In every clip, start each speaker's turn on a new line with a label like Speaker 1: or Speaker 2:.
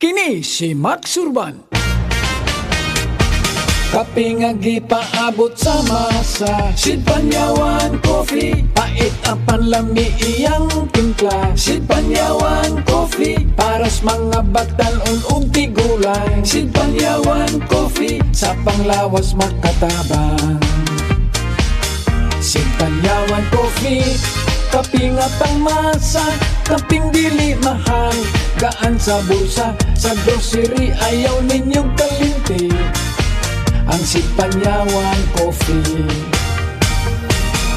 Speaker 1: Kini si Max Urban. Kape nga gipaabot sa masa, Sid Panyawan Coffee, pait ang panlami iyang timpla. Sid Panyawan Coffee, paras mga batalon ug tigulang. Sid Panyawan Coffee, sa panglawas makatabang. Sid Panyawan Coffee, kape nga pangmasa, kaping dili mahal, gaan sa bulsa, sa grocery ayaw ninyong kalinti. Ang Sid Panyawan Coffee,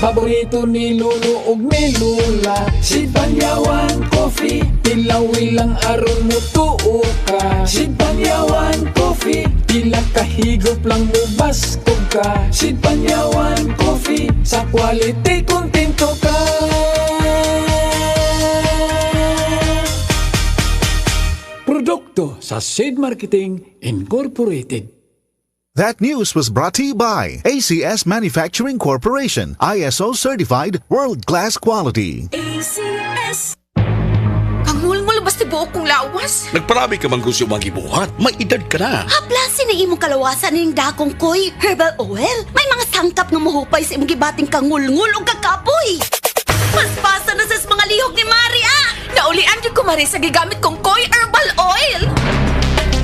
Speaker 1: paborito ni Lolo ug ni Lula. Sid Panyawan Coffee, tilawi lang aron mo tuo ka. Sid Panyawan Coffee, pila kahigop lang mo baskog ka. Sid Panyawan Coffee, sa quality kontento ka. Produkto sa Sid Marketing Incorporated.
Speaker 2: That news was brought to you by ACS Manufacturing Corporation, ISO certified world-class quality.
Speaker 3: ACS. Kangulngul basta buok kong lawas.
Speaker 4: Nagparami ka man gusto magibuhat, may edad ka na.
Speaker 3: Haplasin na imong kalawasan ng dakong koy herbal oil. May mga sangkap nga mahupay sa imong gibating kangulngul o kakapoy. Mas pasa na sa mga lihok ni Maria. Naulian yung kumari sa gigamit kong koy herbal oil.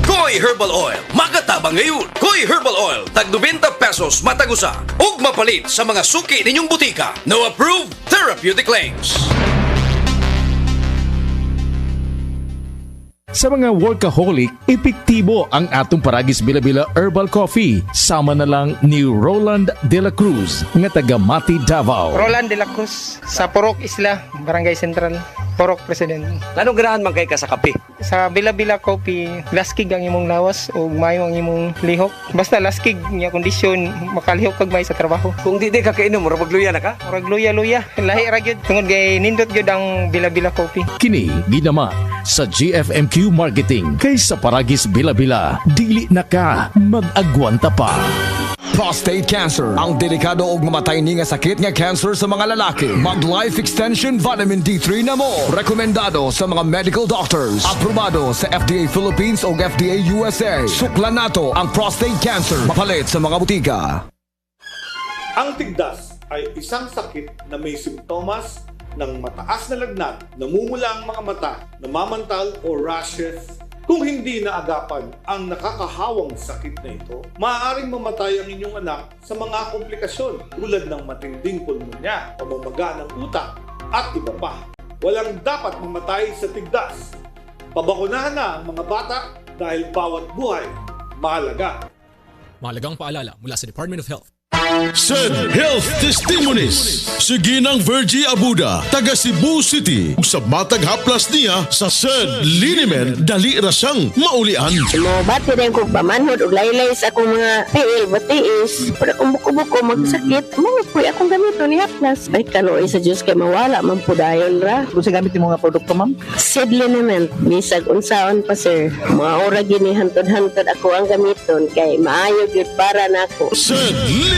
Speaker 4: Koy Herbal Oil, magatabang ngayon. Koy Herbal Oil, tag 90 pesos matagusa. Ug mapalit sa mga suki ninyong butika. No approved therapeutic claims.
Speaker 5: Sa mga workaholic, epektibo ang atong Paragis Bila-Bila Herbal Coffee. Sama na lang ni Roland De La Cruz, nga taga Mati, Davao.
Speaker 6: Roland De La Cruz, sa Purok Isla, Barangay Central, Purok President.
Speaker 7: Anong ganahan man kay ka sa kape?
Speaker 6: Sa Bila-Bila Coffee, laskig ang imong lawas o mayo ang imong lihok. Basta laskig niya kondisyon, makalihok kag may sa trabaho.
Speaker 7: Kung di ka kainom, magluya na ka?
Speaker 6: Murag luya-luya, lahi ra gyud. Tungod kay nindot gyud ang Bila-Bila Coffee.
Speaker 5: Kini ginama sa GFMQ Marketing. Kaysa Paragis Bila-Bila, dili na ka mag-agwanta pa.
Speaker 8: Prostate cancer, ang delikado ug mamatay ni nga sakit nga cancer sa mga lalaki. Mag Life Extension Vitamin D3 na mo. Rekomendado sa mga medical doctors. Aprobado sa FDA Philippines ug FDA USA. Suklan nato ang prostate cancer. Mapalit sa mga butika.
Speaker 9: Ang tigdas ay isang sakit na may simptomas ng mataas na lagnat, namumula ang mga mata, namamantal o rashes. Kung hindi naagapan ang nakakahawang sakit na ito, maaaring mamatay ang inyong anak sa mga komplikasyon tulad ng matinding pulmonya, pamamaga ng utak, at iba pa. Walang dapat mamatay sa tigdas. Pabakunahan na ang mga bata dahil bawat buhay mahalaga.
Speaker 10: Mahalagang paalala mula sa Department of Health.
Speaker 11: SED Health Testimonies. Si Ginang Virgie Abuda, taga Cebu City. Sa matag haplas niya sa SED Linimen, dali rasang maulian.
Speaker 12: Bati rin ko pamanhod o laylay sa akong mga PL batiis. Para kung buko-buko magsakit, mga puy akong gamito ni haplas. Ay kanoy sa Diyos kay mawala, mampudayon ra.
Speaker 6: Kung sa gamit yung mga produkto, ma'am?
Speaker 12: SED Linimen, bisag unsaon pa sir. Mga ora gini hantod-hantod ako ang gamiton kay maayo gyud para nako.
Speaker 11: SED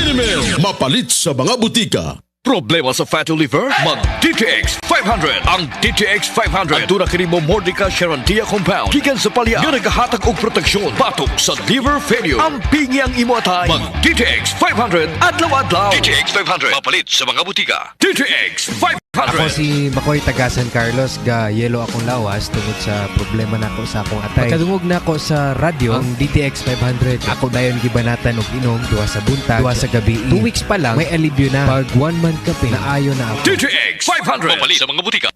Speaker 11: Linimen, mapalit sa mga butika.
Speaker 4: Problema sa fatty liver? Mag DTX 500. Ang DTX 500 aduna kini mo Mordica Charantia compound. Gikan sa palya nga nagahatag og proteksyon batok sa liver failure. Ang pingi ang imo atay. Mag DTX 500 adlaw-adlaw. DTX 500 mapalit sa mga butika. DTX 500.
Speaker 13: Ako si Bacoy taga San Carlos, ga yelo akong lawas tungod sa problema nako sa akong atay. Pagkadungog nako sa radyo ang DTX 500. Ako dayon gibanatan og inom duha sa buntag, duha sa gabi. 2 weeks pa lang may alibyo na. Pag 1 month kape na ayo na ako.
Speaker 4: DTX 500 mapalit sa mga butika.